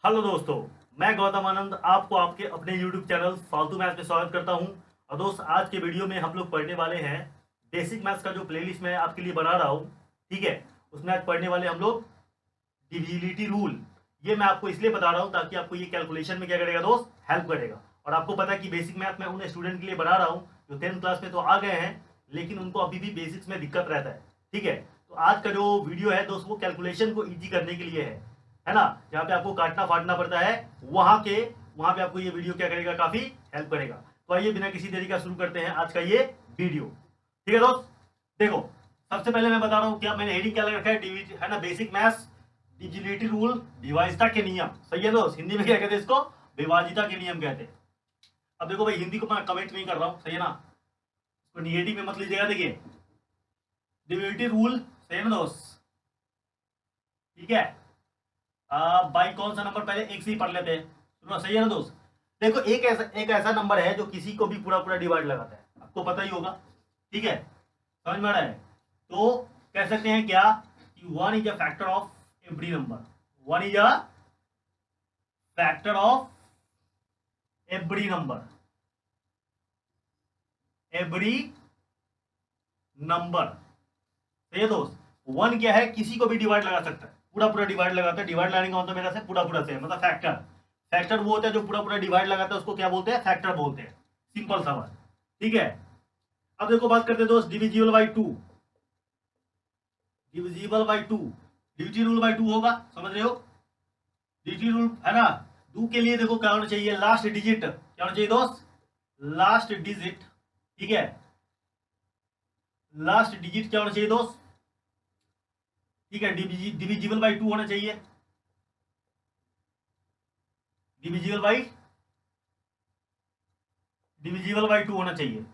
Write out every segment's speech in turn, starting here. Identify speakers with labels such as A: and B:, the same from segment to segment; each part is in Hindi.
A: हेलो दोस्तों, मैं गौतम आनंद आपको आपके अपने YouTube चैनल फालतू मैथ्स में स्वागत करता हूं। और दोस्त, आज के वीडियो में हम लोग पढ़ने वाले हैं बेसिक मैथ्स का जो प्लेलिस्ट मैं आपके लिए बना रहा हूं। ठीक है, उसमें आज पढ़ने वाले हम लोग डिविजिबिलिटी रूल। ये मैं आपको इसलिए बता रहा हूं ताकि आपको ये कैलकुलेशन में क्या करेगा दोस्त, हेल्प करेगा। और आपको पता है कि बेसिक मैथ मैं उन स्टूडेंट के लिए बना रहा हूँ जो 10th क्लास में तो आ गए हैं, लेकिन उनको अभी भी बेसिक्स में दिक्कत रहता है। ठीक है, तो आज का जो वीडियो है दोस्त, वो कैलकुलेशन को ईजी करने के लिए है ना, जहाँ पे आपको काटना फाटना पड़ता है वहां पे आपको ये वीडियो क्या करेगा, काफी हेल्प करेगा। तो आइए बिना किसी देरी का शुरू करते हैं आज का ये वीडियो। ठीक है दोस्त, देखो, सबसे पहले मैं बता रहा हूँ क्या मैंने हेडिंग क्या लगा रखा है ना, बेसिक मैथ्स डिविजिबिलिटी रूल, विभाज्यता के नियम। सही है दोस्त, हिंदी में क्या कहते हैं इसको, विभाज्यता के नियम कहते हैं। अब देखो भाई, हिंदी को मैं कमेंट नहीं कर रहा हूँ, सही है ना, इसको निगेटिव में मत लीजिएगा। देखिए, डिविजिबिलिटी रूल, सही है ना दोस्त। ठीक है, भाई कौन सा नंबर पहले एक से ही पढ़ लेते हैं, सुनो, सही है ना दोस्त। देखो, एक ऐसा नंबर है जो किसी को भी पूरा पूरा डिवाइड लगाता है, आपको पता ही होगा। ठीक है, समझ में आ रहा है। तो कह सकते हैं क्या कि one is a factor of every number, one is a factor of every number, every number. सही है दोस्त, वन क्या है, किसी को भी डिवाइड लगा सकता है, पूरा पूरा डिवाइड लगाता है। डिवाइड लगाने का मतलब मेरा से पूरा पूरा से मतलब फैक्टर। फैक्टर वो होता है जो पूरा पूरा डिवाइड लगाता है, उसको क्या बोलते हैं, फैक्टर बोलते हैं। सिंपल सा बात। ठीक है, अब देखो बात करते हैं दोस्त, divisible by two. Divisible by two, डिविजी रूल बाई टू होगा, समझ रहे हो। डिविजी रूल है ना, टू के लिए देखो क्या होना चाहिए, लास्ट डिजिट क्या होना चाहिए दोस्त, लास्ट डिजिट। ठीक है, लास्ट डिजिट क्या होना चाहिए दोस्त। ठीक है, डिविजिबल बाई टू होना चाहिए, divisible by divisible by to होना चाहिए।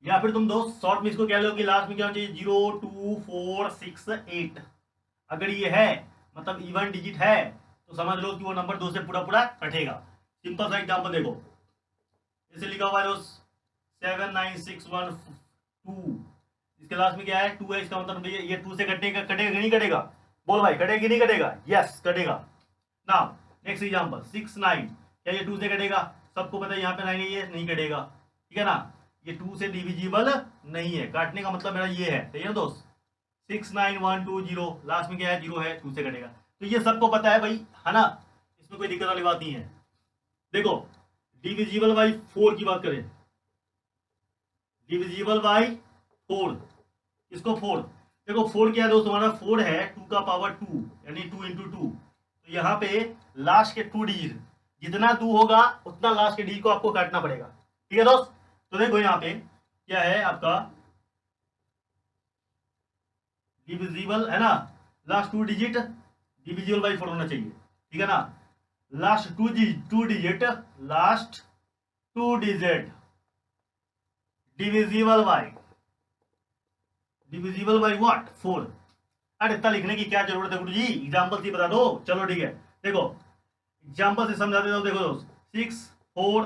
A: या फिर तुम दोस्त शॉर्ट में इसको कह लो कि लास्ट में क्या होना चाहिए, 0 2 4 6 8। अगर ये है मतलब इवन डिजिट है, तो समझ लो कि वो नंबर दो से पूरा पूरा कटेगा। सिंपल सा एग्जांपल देखो, जैसे लिखा हुआ है दोस्त 7 9 6 1 2। इसके लास्ट में क्या है, टू है, इसका मतलब ये टू से कटेगा, कटेगा कि नहीं कटेगा, बोल भाई, कटेगा कि नहीं कटेगा, यस कटेगा। नाउ नेक्स्ट एग्जांपल 6 9, क्या ये टू से कटेगा, सबको पता है यहाँ पे 9 है, ये नहीं कटेगा। ठीक है ना, ये टू से डिविजिबल नहीं है, काटने का मतलब मेरा ये है, सही है ना दोस्त। 6 9 1 2 0, लास्ट में क्या है, 0 है, टू से कटेगा। तो ये सबको पता है भाई, है ना, इसमें कोई दिक्कत वाली बात नहीं है। देखो, डिविजिबल बाई 4 की बात करें, डिविजिबल बाई 4, इसको 4, देखो 4 क्या है दोस्त, हमारा 4 है 2 का पावर 2, यानी 2 × 2। तो यहाँ पे लास्ट के 2 डिजिट, जितना 2 होगा उतना लास्ट के डिजिट को आपको काटना पड़ेगा। ठीक है दोस्त, तो देखो यहाँ पे क्या है आपका, डिविजिबल है ना, लास्ट 2 डिजिट डिविजिबल बाई 4 होना चाहिए। ठीक है ना, last 2 digit, last 2 digit divisible by, divisible by what, 4। अरे इतना लिखने की क्या जरूरत है गुरु जी, एग्जाम्पल से बता दो। चलो ठीक है, देखो एग्जाम्पल से समझा देता हूँ। देखो दोस्त, 6 4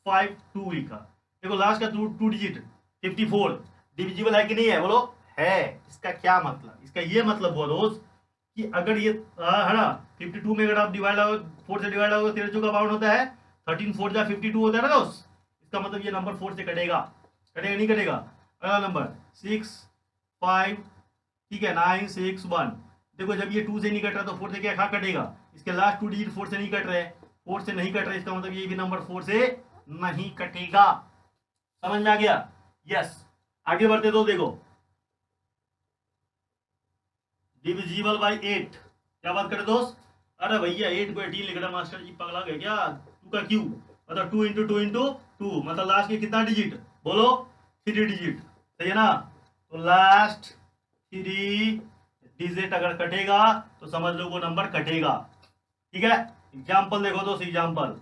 A: 5 2 लिखा, देखो लास्ट का 2 डिजिट 54, डिविजिबल है कि नहीं है, बोलो है। इसका क्या मतलब, इसका ये मतलब हुआ दोस्त कि अगर ये है ना 52 में अगर आप डिवाइड आओ 4 से डिवाइड आओगे, 13 का बाउंड होता है, 13 4 जा 52 होता है ना दोस्त। इसका मतलब ये नंबर 4 से कटेगा, कटेगा नहीं कटेगा। अगला नंबर 6 5, ठीक है, 9 6 1। देखो जब ये 2 से नहीं कट रहा तो 4 से क्या खा कटेगा, इसके लास्ट 2 डिजिट 4 से नहीं कट रहे, 4 से नहीं कट रहे, इसका मतलब ये भी नंबर 4 से नहीं कटेगा। समझ में आ गया, यस। आगे बढ़ते तो देखो, डिविजिबल बाई 8, क्या बात करें दोस्त। अरे भैया 8 को 18 लिख रहा मास्टर जी, पगला गए क्या, 2 का क्यू मतलब 2 × 2 × 2, मतलब लास्ट के कितना डिजिट, बोलो 3 डिजिट, सही है ना। तो लास्ट 3 डिजिट अगर कटेगा तो समझ लो वो नंबर कटेगा। ठीक है, एग्जाम्पल देखो दोस्त, एग्जाम्पल,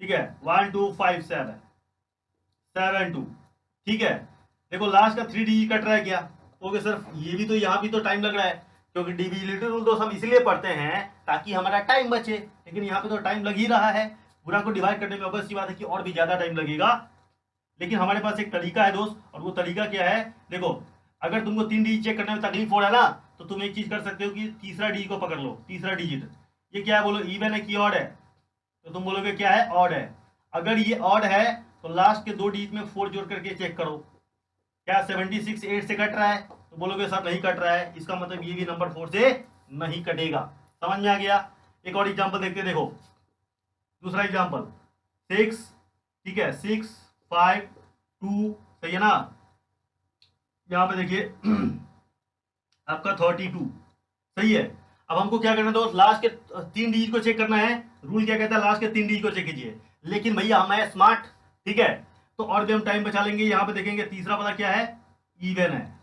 A: ठीक है, 1 2 5 7 7 2। ठीक है, देखो लास्ट का 3 डिजिट कट रहा है क्या, ओके सर, ये भी तो यहाँ भी तो टाइम लग रहा है, क्योंकि डिविजिबिलिटी रूल तो हम इसलिए पढ़ते हैं ताकि हमारा टाइम बचे, लेकिन यहाँ पे तो टाइम लग ही रहा है। पूरा को डिवाइड करने में अवश्य बात है कि और भी ज्यादा टाइम लगेगा, लेकिन हमारे पास एक तरीका है दोस्त, और वो तरीका क्या है, देखो अगर तुमको 3 डिजिट चेक करने में तकलीफ हो रहा है ना, तो तुम एक चीज कर सकते हो कि तीसरा डिजिट को पकड़ लो, तीसरा डिजिट ये क्या है, बोलो इवन है कि ऑड है, तो तुम बोलोगे क्या है, ऑड है। अगर ये ऑड है तो लास्ट के 2 डिजिट में 4 जोड़ करके चेक करो, क्या 76 8 से कट रहा है, तो बोलोगे सर नहीं कट रहा है, इसका मतलब ये भी नंबर 4 से नहीं कटेगा। समझ में आ गया। एक और एग्जांपल देखते देखो, दूसरा एग्जांपल 6, ठीक है 6 5 2, सही है ना। यहाँ पे देखिए आपका 32, सही है। अब हमको क्या करना है दोस्त, लास्ट के 3 डिजिट को चेक करना है। रूल क्या कहता है, लास्ट के 3 डिजिट को चेक कीजिए। लेकिन भैया हम है स्मार्ट, ठीक है, तो और भी हम टाइम बचा लेंगे। यहाँ पे देखेंगे तीसरा पता क्या है, इवन है।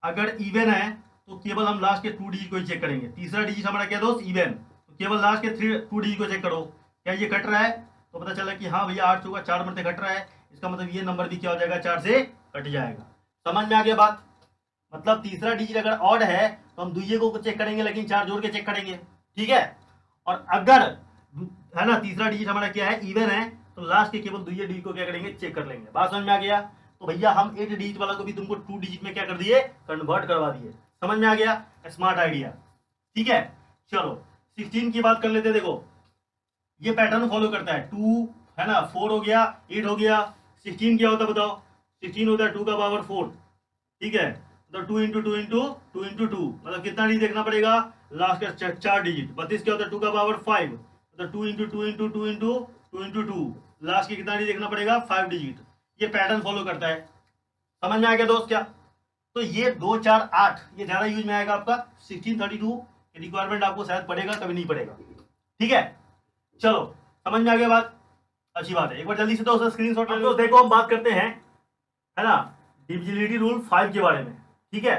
A: अगर इवन है तो केवल हम लास्ट के 2 डिजिट को ही चेक करेंगे। तीसरा डिजिट हमारा क्या दोस्त, इवन, तो केवल लास्ट के 2 डिजिट को चेक करो, क्या ये कट रहा है, तो पता चला कि हाँ भैया 8 चौका 4 मरते कट रहा है, इसका मतलब ये नंबर भी क्या हो जाएगा, 4 से कट जाएगा। समझ में आ गया बात। मतलब तीसरा डिजिट अगर ऑड है तो हम दुइये को चेक करेंगे, लेकिन 4 जोड़ के चेक करेंगे, ठीक है। और अगर है ना तीसरा डिजिट हमारा क्या है, इवन है, तो लास्ट के केवल दुइये डिजिट को क्या करेंगे, चेक कर लेंगे। बात समझ में आ गया। तो भैया हम 8 डिजिट वाला को भी तुमको 2 डिजिट में क्या कर दिए, कन्वर्ट करवा दिए। समझ में आ गया, स्मार्ट आइडिया, ठीक है। चलो 16 की बात कर लेते हैं। देखो ये पैटर्न फॉलो करता है, 2 है ना, 4 हो गया, 8 हो गया। 16 क्या होता है बताओ, 16 होता है 2 का पावर 4, ठीक है। तो 2 इंटू 2 इंटू 2 इंटू 2 मतलब कितना डिजिट देखना पड़ेगा, लास्ट का 4 डिजिट। 32 क्या होता है 2 का पावर 5, तो 2 into 2 into 2 into 2 into 2, last की कितना डिजिट देखना पड़ेगा, 5 डिजिट। ये पैटर्न फॉलो करता है। समझ में आ गया दोस्त क्या। तो ये 2 4 8 ये ज्यादा यूज में आएगा आपका। 16 32 रिक्वायरमेंट आपको शायद पड़ेगा, कभी नहीं पड़ेगा, ठीक है। चलो समझ में आ गया बात, अच्छी बात है। एक बार जल्दी से दोस्त स्क्रीनशॉट ले लो। देखो हम बात करते हैं, है ना, डिविजिबिलिटी रूल 5 के बारे में, ठीक है।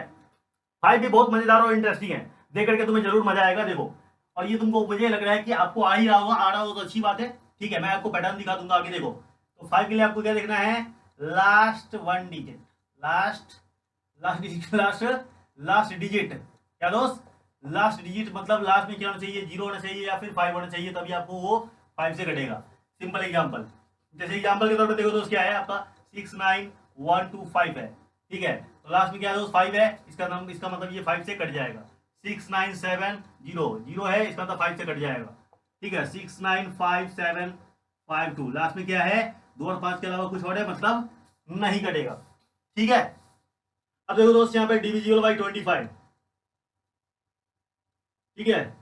A: 5 भी बहुत मजेदार और इंटरेस्टिंग है, देख करके तुम्हें जरूर मजा आएगा। देखो और ये तुमको मुझे लग रहा है कि आपको आ ही रहा होगा, आ रहा होगा तो अच्छी बात है, ठीक है। मैं आपको पैटर्न दिखा दूंगा आगे। देखो तो 5 के लिए आपको क्या देखना है, last 1 digit, last digit, last digit, क्या दोस्त, लास्ट डिजिट मतलब लास्ट में क्या होना चाहिए, 0 होना चाहिए या फिर 5 होना चाहिए, तभी आपको वो 5 से कटेगा। सिंपल एग्जांपल, जैसे एग्जांपल के तौर पर देखो दोस्त क्या है आपका 6 9 1 2 5 है, ठीक है। तो लास्ट में क्या है दोस्त 5 है, इसका मतलब ये 5 से कट जाएगा। 6 9 7 0 0 है, इसका मतलब 5 से कट जाएगा, ठीक है। 6 9 5 7 5 2, लास्ट में क्या है 2 और 5 के अलावा कुछ और है, मतलब नहीं कटेगा, ठीक है। अब देखो दोस्त यहाँ पे डिविजिबल बाई 25, ठीक है,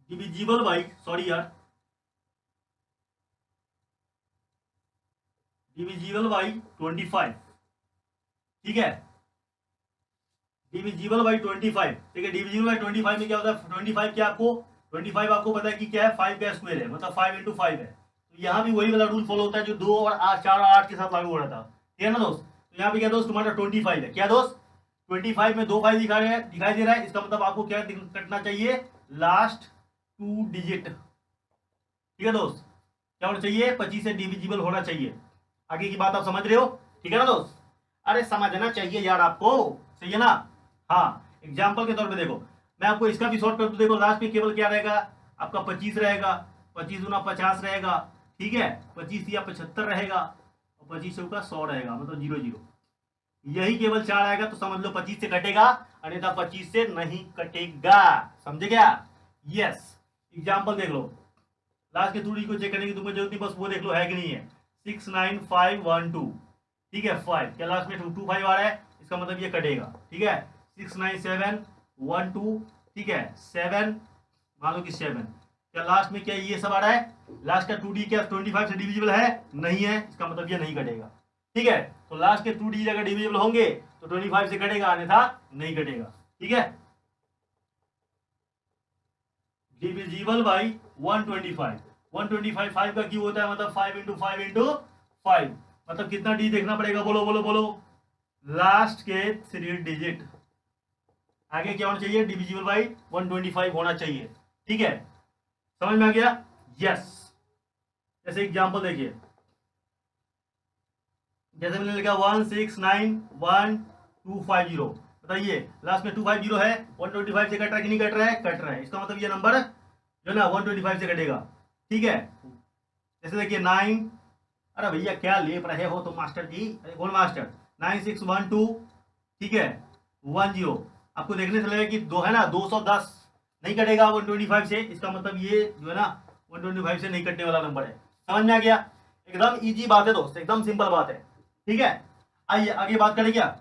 A: डिविजिबल बाई, सॉरी यार, डिविजिबल बाई 25, ठीक है, डिविजिबल बाई 25, ठीक है। डिविजिबल बाई 25 में क्या होता है, 25 क्या आपको 25 आपको पता है कि क्या है, 5 का स्क्वायर है, मतलब 5 इंटू 5 है। तो यहाँ भी वही वाला रूल फॉलो होता है जो 2 और 4 और 8 के साथ लागू हो रहा था, ठीक है ना दोस्त। तो यहाँ पे क्या दोस्त तुम्हारा 25 है, क्या दोस्त 25 में 2 5 दिखाई दे रहा है, इसका मतलब आपको क्या कटना चाहिए, लास्ट 2 डिजिट, ठीक है दोस्त। क्या होना चाहिए, 25 से डिविजिबल होना चाहिए। आगे की बात आप समझ रहे हो, ठीक है ना दोस्त। अरे समझना चाहिए यार आपको, सही है ना। हाँ एग्जाम्पल के तौर पे देखो, मैं आपको इसका भी शॉर्ट कर दूं। देखो लास्ट में केवल क्या रहेगा आपका 25 रहेगा, 25 गुना 50 रहेगा, ठीक है, 25 या 75 रहेगा, और 25 से ऊपर 100 रहेगा, मतलब 0 0, यही केवल 4 आएगा, तो समझ लो 25 से कटेगा, अन्यथा 25 से नहीं कटेगा, समझे क्या। यस एग्जाम्पल देख लो, लास्ट के 2 डिजिट को चेक करने की तुम्हें जरूरत नहीं, बस वो देख लो है कि नहीं है। 6 9 5 1 2, ठीक है, 5 क्या लास्ट में 2 5 आ रहा है, इसका मतलब ये कटेगा, ठीक है। 6 9 7 1 2, ठीक है, 7 मान लो कि 7 क्या लास्ट में क्या ये सब आ रहा है, लास्ट का 2 डी क्या 25 से डिविजिबल है, नहीं है, इसका मतलब ये नहीं कटेगा, ठीक है। तो लास्ट के 2 डी अगर डिविजिबल होंगे तो 25 से कटेगा, अन्यथा नहीं कटेगा, ठीक है। डिविजिबल बाई 125, 125 5 का क्यूब होता है, मतलब 5 इंटू 5 इंटू 5, मतलब कितना डी देखना पड़ेगा, बोलो बोलो बोलो, लास्ट के 3 डिजिट। आगे क्या होना चाहिए, डिविजिबल बाई 125 होना चाहिए, ठीक है। समझ में आ गया, यस। जैसे एग्जांपल देखिए, जैसे मैंने लिखा 1691250, बताइए लास्ट में 250 है, 125 से कट रहा है कि नहीं कट रहा है, कट रहा है, इसका मतलब ये नंबर जो ना 125 से कटेगा, ठीक है। जैसे देखिए 9, अरे भैया क्या लेप रहे हो तो मास्टर जी, अरे कौन मास्टर, 9612, ठीक है 10, आपको देखने से लगेगा कि 2 है ना 210, नहीं कटेगा 125 से, इसका मतलब ये जो है ना 125 से नहीं कटने वाला नंबर है। समझ में आ गया? एकदम इजी बात है दोस्त, एकदम सिंपल बात है। ठीक है, आइए आगे बात करें क्या,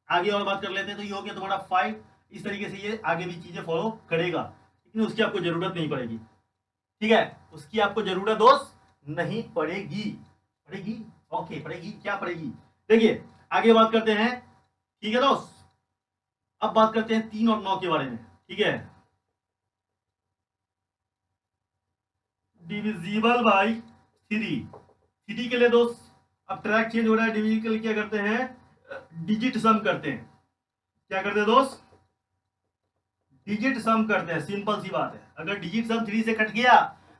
A: आगे और बात कर लेते हैं। तो ये हो गया तुम्हारा 5। इस तरीके से ये आगे भी चीजें फॉलो करेगा, लेकिन उसकी आपको जरूरत नहीं पड़ेगी। ठीक है, उसकी आपको जरूरत दोस्त नहीं पड़ेगी। पड़ेगी? ओके, पड़ेगी, क्या पड़ेगी? देखिए आगे बात करते हैं। ठीक है दोस्त, अब बात करते हैं 3 और 9 के बारे में। ठीक है, डिविजिबल बाई 3। 3 के लिए दोस्त अब ट्रैक चेंज हो रहा है। डिवीजन के लिए क्या करते हैं, डिजिट सम करते हैं। क्या करते हैं दोस्त? डिजिट सम करते हैं। सिंपल सी बात है, अगर डिजिट सम 3 से कट गया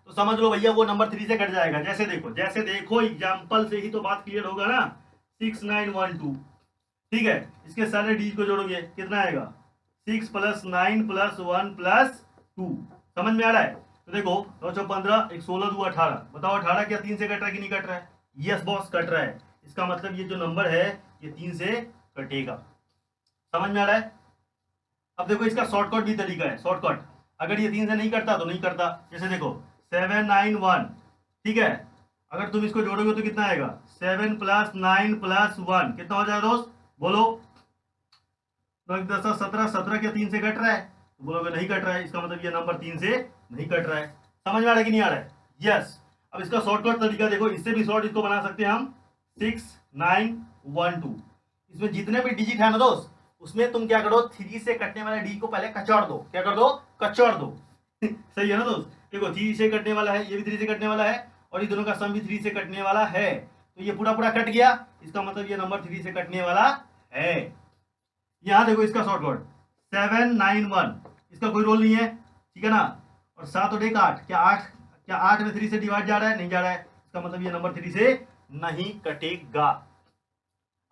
A: तो समझ लो भैया वो नंबर 3 से कट जाएगा। जैसे देखो एग्जाम्पल से ही तो बात क्लियर होगा ना। 6912। ठीक है, इसके सारे डिजिट को जोड़ोगे कितना आएगा? 6 + 9 + 1 + 2। समझ में आ रहा है? तो देखो 915, 1 16 2 18। बताओ 18 क्या 3 से कट रहा है कि नहीं कट रहा है? यस बॉस, कट रहा है। इसका मतलब ये जो नंबर है ये 3 से कटेगा। समझ में आ रहा है? अब देखो इसका शॉर्टकट भी तरीका है। शॉर्टकट, अगर ये 3 से नहीं करता तो नहीं करता। जैसे देखो 791। ठीक है, अगर तुम इसको जोड़ोगे तो कितना आएगा? 7 + 9 + 1 कितना हो जाएगा दोस्त? बोलो। 10 17, 17 क्या 3 से कट रहा है? तो बोलोगे नहीं कट रहा है, इसका मतलब ये नंबर 3 से नहीं कट रहा है। समझ में आ रहा है कि नहीं आ रहा है? यस। अब इसका शॉर्टकट तरीका देखो, इससे भी शॉर्ट इसको बना सकते हैं हम। 6912। इसमें जितने भी डिजिट है ना दोस्त, उसमें तुम क्या करो, 3 से कटने वाले डी को पहले कचौड़ दो। क्या कर दो? कचौड़ दो। सही है ना दोस्त? देखो 3 से कटने वाला है, ये भी 3 से कटने वाला है, और ये दोनों का सम भी 3 से कटने वाला है। तो ये पूरा पूरा कट गया, इसका मतलब ये नंबर 3 से कटने वाला है। यहां देखो इसका शॉर्टकट 791, इसका कोई रोल नहीं है। ठीक है ना? और 7 और 1 8, क्या 8, क्या 8 में 3 से डिवाइड जा रहा है? नहीं जा रहा है, इसका मतलब ये नंबर 3 से नहीं कटेगा।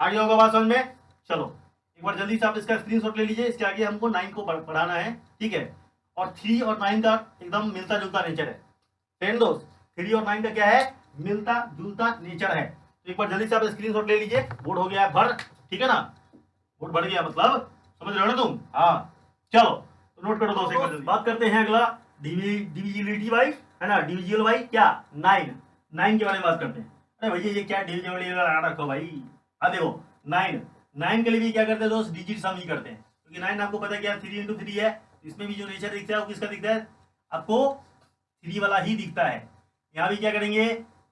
A: आगे होगा बात समझ में? चलो एक बार जल्दी से आप इसका स्क्रीनशॉट ले लीजिए। इसके आगे हमको 9 को पढ़ाना है। ठीक है, और 3 और 9 का एकदम मिलता जुलता नेचर है। फ्रेंड दोस्त, 3 और 9 का क्या है? मिलता जुलता नेचर है। तो एक बार जल्दी से आप स्क्रीनशॉट ले लीजिए। बोर्ड हो गया है भर। ठीक है ना? बोर्ड भर गया मतलब समझ रहे हो ना तुम? हाँ, चलो तो नोट करो दोस्त। एक बार जल्दी बात करते हैं अगला, डिविजिबिलिटी बाई, है ना, डिविजिबल बाई क्या? 9। 9 के बारे में बात करते हैं। अरे भैया ये क्या डिविजिबल रखो भाई। हाँ देखो 9, 9 के लिए भी क्या करते हैं दोस्त? डिजिट सम ही करते हैं, क्योंकि 9 आपको पता है क्या? 3 × 3 है। इसमें भी जो नेचर दिखता है वो किसका दिखता है? आपको 3 वाला ही दिखता है। यहाँ भी क्या करेंगे?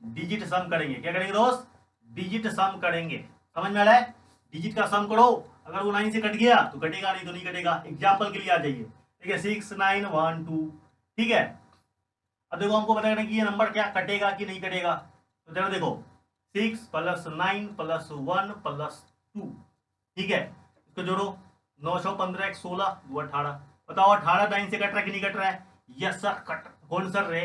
A: डिजिट सम करेंगे। क्या करेंगे दोस्त? डिजिट सम करेंगे। समझ में आ रहा है? डिजिट का सम करो, अगर वो 9 से कट गया तो कटेगा, नहीं तो नहीं कटेगा। एग्जाम्पल के लिए आ जाइए। ठीक है, 6912। ठीक है, अब देखो हमको पता करना कि ये नंबर क्या कटेगा कि नहीं कटेगा। तो जरा देखो 6 + 9 + 1 + 2। ठीक है, इसको जोड़ो 915, 1 16 2 18। बताओ 18 9 से कट रहा है कि नहीं कट रहा है? Yes sir, cut. कौन सर रे?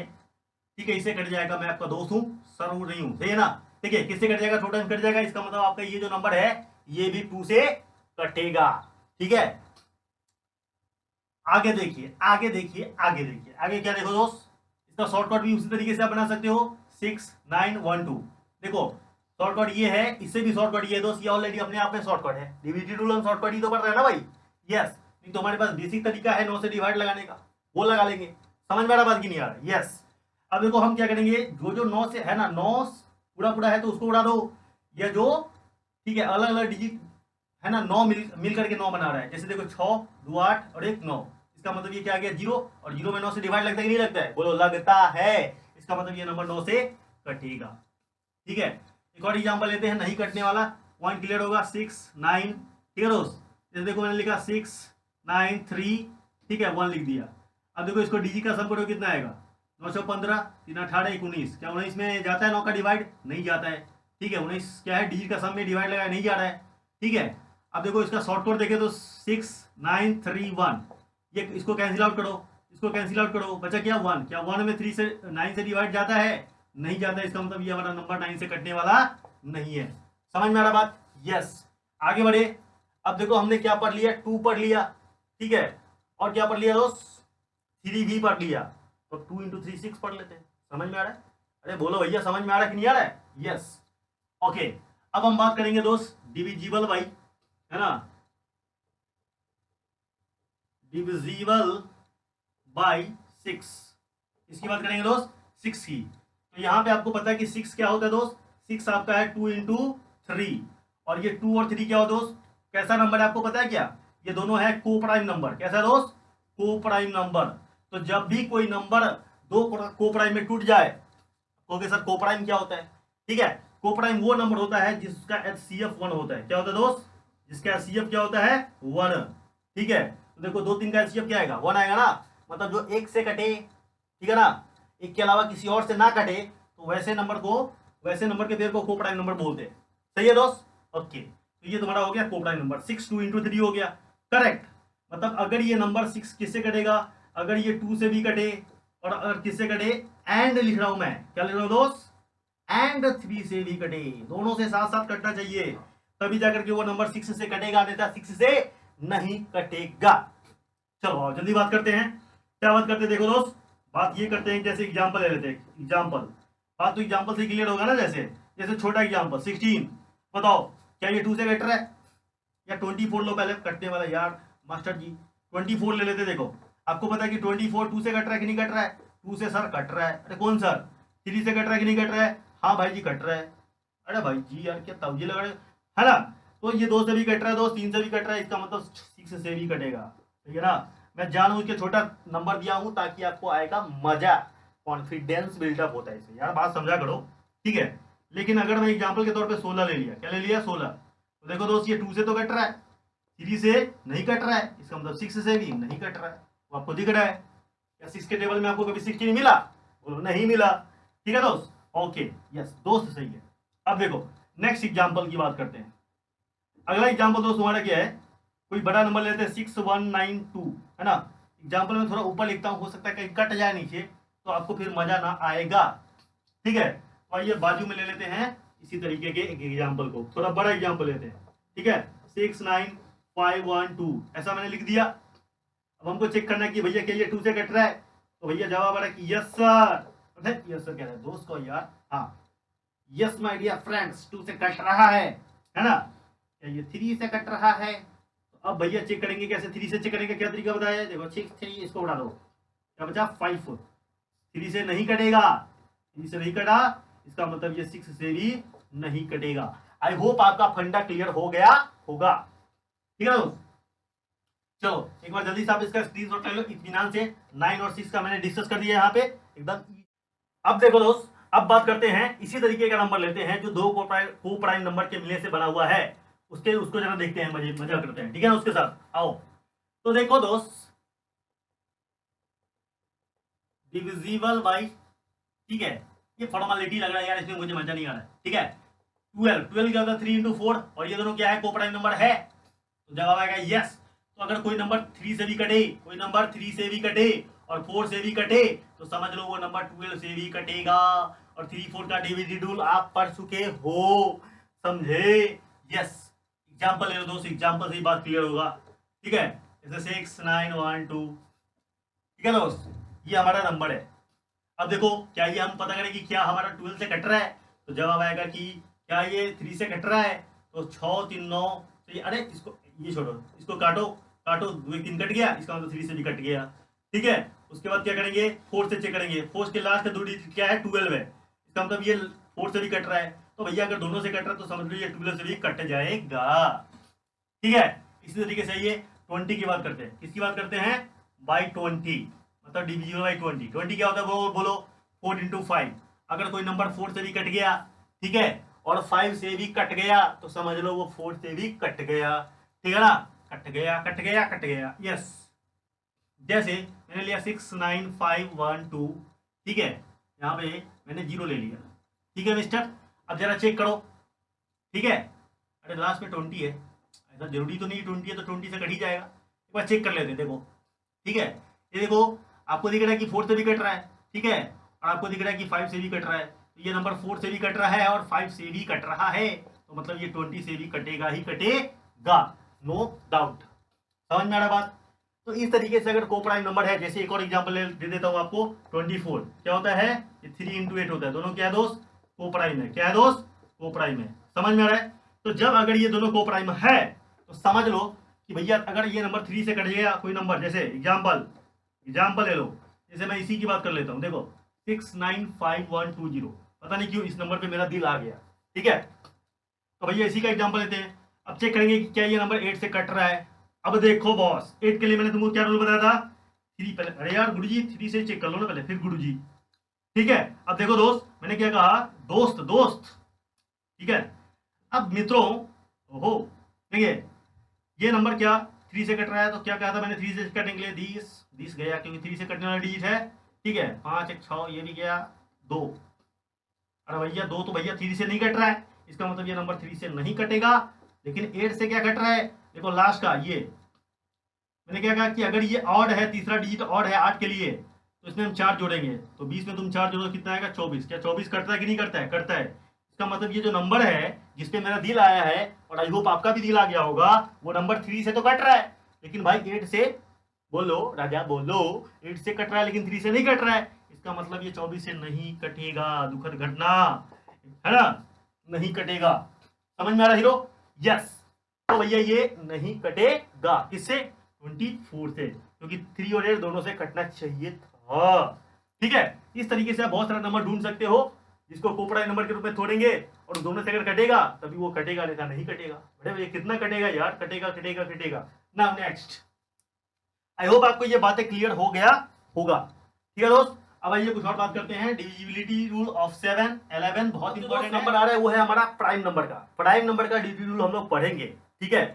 A: ठीक है, इसे कट जाएगा। मैं आपका दोस्त हूँ, सर हूँ नहीं हूँ, सही है ना? ठीक है, किससे कट जाएगा? 2 टाइम कट जाएगा। इसका मतलब आपका ये जो नंबर है ये भी 2 से कटेगा। ठीक है, आगे देखिए, आगे देखिए, आगे देखिए। आगे क्या देखो दोस्त, इसका शॉर्टकट भी उसी तरीके से आप बना सकते हो। 6912। देखो शॉर्टकट ये है, इससे भी शॉर्टकट ये है दोस्त। ये ऑलरेडी अपने आप में शॉर्टकट है। डिविजिट रूल हम शॉर्टकट ही तो पढ़ रहे हैं ना भाई। यस, नहीं तो हमारे पास बेसिक तरीका है 9 से डिवाइड लगाने का, वो लगा लेंगे। समझ में आ रहा बात की नहीं आ रहा? यस। अब देखो हम क्या करेंगे, जो जो 9 से है ना, 9 पूरा पूरा है तो उसको उड़ा दो। या जो, ठीक है, अलग अलग डिजिट है ना, 9 मिल करके 9 बना रहा है। जैसे देखो 6 2 8 और 1 9। इसका मतलब ये क्या आ गया? 0। और 0 में 9 से डिवाइड लगता है कि नहीं लगता है? बोलो लगता है। इसका मतलब ये नंबर 9 से कटेगा। ठीक है, एक और एग्जांपल लेते हैं नहीं कटने वाला। पॉइंट क्लियर होगा। 6 9। ठीक है दोस्त, जैसे देखो मैंने लिखा 6 9 3। ठीक है, 1 लिख दिया। अब देखो इसको डिजिट का सम करो कितना आएगा? 915 3 18 19। क्या 19 में जाता है 9 का डिवाइड? नहीं जाता है। ठीक है, 19 क्या है? डिजिट का सम में डिवाइड लगाया, नहीं जा रहा है। ठीक है, अब देखो इसका शॉर्टकट देखें तो 6 9 3 1। ये इसको कैंसिल आउट करो, इसको कैंसिल आउट करो, बचा क्या? 1। क्या 1 में 3 से 9 से डिवाइड जाता है? नहीं जाता है। इसका मतलब ये हमारा नंबर 9 से कटने वाला नहीं है। समझ में आ रहा बात? यस। आगे बढ़े। अब देखो हमने क्या पढ़ लिया? 2 पढ़ लिया। ठीक है, और क्या पढ़ लिया दोस्त? 3 भी पढ़ लिया। तो 2 × 3 6 पढ़ लेते हैं। समझ में आ रहा है? अरे बोलो भैया, समझ में आ रहा है कि नहीं आ रहा है? यस। ओके, अब हम बात करेंगे दोस्त डिविजिबल बाई, है ना, डिविजिबल बाई 6। इसकी बात करेंगे दोस्त 6 की। तो यहाँ पे आपको पता है कि 6 क्या होता है दोस्त, 6 आपका है 2 इंटू 3, और ये 2 और 3 क्या हो दोस्त, कैसा नंबर है आपको पता है क्या, ये दोनों है को प्राइम नंबर। कैसा है दोस्त, को प्राइम नंबर। तो जब भी कोई नंबर दो को प्राइम में टूट जाए, तो सर को प्राइम क्या होता है, ठीक है, को प्राइम वो नंबर होता है जिसका HCF 1 होता है। क्या होता है दोस्त, जिसका HCF क्या होता है 1, ठीक है। तो देखो 2 3 का HCF क्या आएगा 1 आएगा ना, मतलब जो एक से कटे, ठीक है ना, एक के अलावा किसी और से ना कटे, तो वैसे नंबर के पेयर को को प्राइम नंबर बोलते हैं। सही है दोस्त, ओके। तो ये तुम्हारा हो गया को प्राइम नंबर। 6 2 इंटू 3 हो गया, करेक्ट। मतलब अगर ये नंबर 6 किससे कटेगा, अगर ये 2 से भी कटे, और अगर किससे कटे, एंड लिख रहा हूं मैं, क्या लिख रहा हूं दोस्त, एंड 3 से भी कटे, दोनों से साथ साथ कटना चाहिए, तभी जाकर के वो नंबर 6 से कटेगा, नहीं तो 6 से नहीं कटेगा। चलो जल्दी बात करते हैं, क्या बात करते हैं, देखो दोस्त बात ये करते हैं, जैसे एग्जांपल ले लेते हैं, एग्जांपल, बात तो एग्जांपल से क्लियर होगा ना। जैसे छोटा एग्जांपल 16, बताओ क्या ये 2 से कट रहा है, या 24 लो पहले कटने वाला, यार मास्टर जी 24 ले लेते। देखो आपको पता है कि 24 2 से कट रहा है कि नहीं कट रहा है, 2 से सर कट रहा है, अरे कौन सर 3 से कट रहा है कि नहीं कट रहा है, हाँ भाई जी कट रहा है, अरे भाई जी यार क्या तवजी लगा रहे है ना। तो ये 2 से भी कट रहा है दोस्त, 3 से भी कट रहा है, इसका मतलब 6 से भी कटेगा, ठीक है ना। मैं जानबूझ के छोटा नंबर दिया हूं ताकि आपको आएगा मजा, कॉन्फिडेंस बिल्डअप होता है इससे, यार बात समझा करो, ठीक है। लेकिन अगर मैं एग्जांपल के तौर पे 16 ले लिया, क्या ले लिया 16, तो देखो दोस्त ये 2 से तो कट रहा है, 3 से नहीं कट रहा है, इसका मतलब 6 से भी नहीं कट रहा है, वो आपको दिख रहा है। क्या 6 के टेबल में आपको कभी 16 मिला, बोलो नहीं मिला, ठीक है दोस्त, ओके यस दोस्त सही है। अब देखो नेक्स्ट एग्जांपल की बात करते हैं। अगला एग्जांपल दोस्त हमारा क्या है, कोई बड़ा नंबर लेते हैं 6192, है ना। एग्जांपल में थोड़ा ऊपर लिखता हूं, हो सकता है कहीं कट जाए नीचे, तो आपको फिर मजा ना आएगा, ठीक है। तो आइए बाजू में ले लेते हैं इसी तरीके के एक एग्जांपल को, थोड़ा बड़ा एग्जांपल लेते हैं, ठीक है। 69512 ऐसा मैंने लिख दिया। अब हमको चेक करना है कि भैया क्या ये 2 से कट रहा है, तो भैया जवाब आ रहा है कि यस सर, यस सर कह रहे हैं दोस्त को यार, हाँ यस माय डियर फ्रेंड्स 2 से कट रहा है ना। क्या ये 3 से कट रहा है, तो अब भैया चेक करेंगे कैसे, 3 से चेक करेंगे, क्या तरीका बताया है, देखो 6 3 इसको उड़ा दो, क्या बचा 5, 3 से नहीं कटेगा, 3 से नहीं कटा, इसका मतलब ये 6 से भी नहीं कटेगा। आई होप आपका फंडा क्लियर हो गया होगा, ठीक है दोस्त। चलो एक बार जल्दी से आप इसका स्क्रीनशॉट ले लो इत्मीनान से, 9 और 6 का मैंने डिस्कस कर दिया यहाँ पे एकदम। अब देखो दोस्त, अब बात करते हैं इसी तरीके का नंबर लेते हैं जो दो को प्राइम नंबर के मिलने से बना हुआ है, उसको जरा देखते हैं, मजा करते हैं, ठीक है ना, उसके साथ आओ। तो देखो दोस्त डिविजिबल बाई, ठीक है, ये फॉर्मेलिटी लग रहा है यार, इसमें मुझे मजा नहीं आ रहा है, ठीक है। 12 क्या होता है 3 इंटू 4, और ये दोनों क्या है को प्राइम नंबर है, तो जवाब आएगा यस। तो अगर कोई नंबर 3 से भी कटे, कोई नंबर 3 से भी कटे और 4 से भी कटे, तो समझ लो वो नंबर 12 से भी कटेगा, और 3 4 का डिविजिबल आप पढ़ चुके हो, समझे, यस। एग्जाम्पल ले लो दोस्त, एग्जाम्पल से ही बात क्लियर होगा, ठीक है। जैसे 6912, ठीक है दोस्त, ये हमारा नंबर है। अब देखो क्या ये हम पता करें कि क्या हमारा 12 से कट रहा है, तो जवाब आएगा कि क्या ये 3 से कट रहा है, तो 6 3 9, तो अरे इसको ये छोड़ो, इसको काटो काटो, 2 3 कट गया, इसका मतलब 3 से भी कट गया, ठीक है। उसके बाद क्या करेंगे 4 से चेक करेंगे, 4 के लास्ट का 2 डिजिट क्या है 12 है, इसका मतलब ये 4 से भी कट रहा है, तो भैया अगर दोनों से कट रहा है तो समझ लो ये 12 से भी कट जाएगा, ठीक है। इसी तरीके से ये 20 की बात करते हैं, किसकी बात करते हैं बाई 20, मतलब डिविजिबल बाई 20। 20 क्या होता है वो बोलो 4 इंटू 5, अगर कोई नंबर 4 से भी कट गया, ठीक है, और 5 से भी कट गया, तो समझ लो वो 4 से भी कट गया, ठीक है ना, कट गया कट गया कट गया, यस। जैसे मैंने लिया 69512, ठीक है, यहाँ पे मैंने 0 ले लिया, ठीक है मिस्टर। अब जरा चेक करो, ठीक है, अरे लास्ट में 20 है, ऐसा जरूरी तो नहीं 20 है तो 20 से कट ही जाएगा, एक बार चेक कर लेते हैं, देखो, ठीक है। ये देखो आपको दिख रहा है कि 4 से भी कट रहा है, ठीक है, और आपको दिख रहा है कि 5 से भी कट रहा है, तो ये नंबर 4 से भी कट रहा है और 5 से भी कट रहा है, तो मतलब ये 20 से भी कटेगा ही कटेगा, नो डाउट। समझ में आ रहा बात। तो इस तरीके से अगर को प्राइम नंबर है, जैसे एक और एग्जांपल दे देता हूं आपको, 24 क्या होता है, ये 3 इंटू 8 होता है, दोनों क्या है दोस्त को प्राइम है, क्या है दोस्त को प्राइम है, समझ में आ रहा है। तो जब अगर ये दोनों को प्राइम है, तो समझ लो कि भैया अगर ये नंबर 3 से कट गया कोई नंबर, जैसे एग्जाम्पल एग्जाम्पल ले लो, जैसे मैं इसी की बात कर लेता हूँ, देखो 695120, पता नहीं क्यों इस नंबर पे मेरा दिल आ गया, ठीक है। तो भैया इसी का एग्जाम्पल लेते हैं। अब चेक करेंगे कि क्या ये नंबर 8 से कट रहा है। अब देखो बॉस, 8 के लिए मैंने तुमको क्या रूल बताया था, 3 पहले, अरे यार गुरु जी 3 से चेक कर लो ना पहले, फिर गुरु जी, ठीक है। अब देखो दोस्त, मैंने क्या कहा, दोस्त दोस्त, ठीक है। अब मित्रों, ओहो, देखिए ये नंबर क्या 3 से कट रहा है, तो क्या कहा था मैंने 3 से कटने के लिए 20 गया, क्योंकि 3 से कटने वाला डिजिट है, ठीक है। 5 1 6, ये भी गया 2। अरे भैया 2 तो भैया 3 से नहीं कट रहा है, इसका मतलब ये नंबर 3 से नहीं कटेगा। लेकिन 8 से क्या कट रहा है, देखो लास्ट का ये, मैंने क्या कहा कि अगर ये ऑड है, तीसरा डिजिट ऑड है 8 के लिए, तो इसमें हम 4 जोड़ेंगे, तो 20 में तुम 4 जोड़ो कितना आएगा, 24। क्या 24 कटता है कि नहीं करता है, करता है। इसका मतलब ये जो नंबर है जिसपे मेरा दिल आया है, और आई होप आपका भी दिल आ गया होगा, वो नंबर 3 से तो कट रहा है, लेकिन भाई 8 से, बोलो राजा बोलो, 8 से कट रहा है लेकिन 3 से नहीं कट रहा है। इसका मतलब ये 24 से नहीं कटेगा, दुखद घटना है ना, नहीं कटेगा। समझ में आ रहा हीरो, यस। तो भैया ये नहीं कटेगा, किससे, 24 से, क्योंकि 3 और 8 दोनों से कटना चाहिए था, ठीक है। इस तरीके से आप बहुत सारा नंबर ढूंढ सकते हो जिसको कोपड़ा नंबर के रूप में तोड़ेंगे, और दोनों से अगर कटेगा तभी वो कटेगा, नहीं था नहीं कटेगा। बड़े भैया कितना कटेगा यार, कटेगा कटेगा कटेगा ना। नेक्स्ट, आई होप आपको ये बातें क्लियर हो गया होगा, ठीक है दोस्त। अब आइए कुछ और बात करते हैं, डिविजिबिलिटी रूल ऑफ 7 11 बहुत इंपॉर्टेंट नंबर आ रहा है, वो है हमारा प्राइम नंबर का। प्राइम नंबर का डिविजिबिलिटी रूल हम लोग पढ़ेंगे, ठीक है,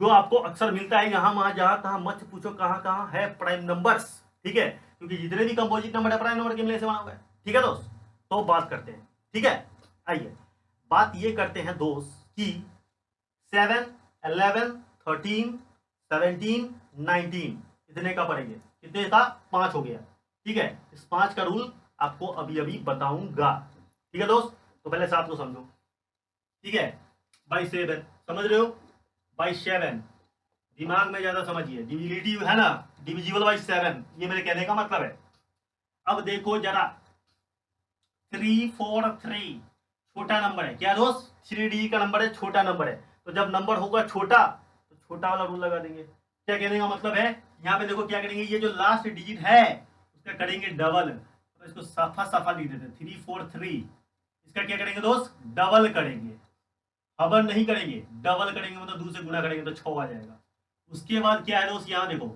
A: जो आपको अक्सर मिलता है यहाँ वहां जहां तहां, मत पूछो कहां कहां है प्राइम नंबर्स, ठीक है, क्योंकि जितने भी कंपोजिट नंबर है प्राइम नंबर के मिलने से बना हुआ है, ठीक है दोस्त। तो बात करते हैं, ठीक है। आइए बात ये करते हैं दोस्त कि 7 11 13 17 19 कितने का पड़ेंगे, कितने का, 5 हो गया, ठीक है। इस 5 का रूल आपको अभी अभी बताऊंगा, ठीक है दोस्त। तो पहले 7 को समझो, ठीक है, बाई 7 समझ रहे हो, बाई 7 दिमाग में ज्यादा समझिए, डिविजिबिलिटी है ना, डिविजिबल बाई 7, ये मेरे कहने का मतलब है। अब देखो जरा, 343 छोटा नंबर है, क्या दोस्त, 3D का नंबर है, छोटा नंबर है। तो जब नंबर होगा छोटा तो छोटा वाला रूल लगा देंगे। क्या कहने का मतलब है, यहाँ पे देखो क्या करेंगे, ये जो लास्ट डिजिट है उसका करेंगे डबल, तो इसको साफा साफा लिख देते हैं 343, इसका क्या करेंगे दोस्त, डबल करेंगे, खबर नहीं करेंगे, डबल करेंगे, मतलब 2 से गुना करेंगे तो 6 आ जाएगा। उसके बाद क्या है दोस्त, यहाँ देखो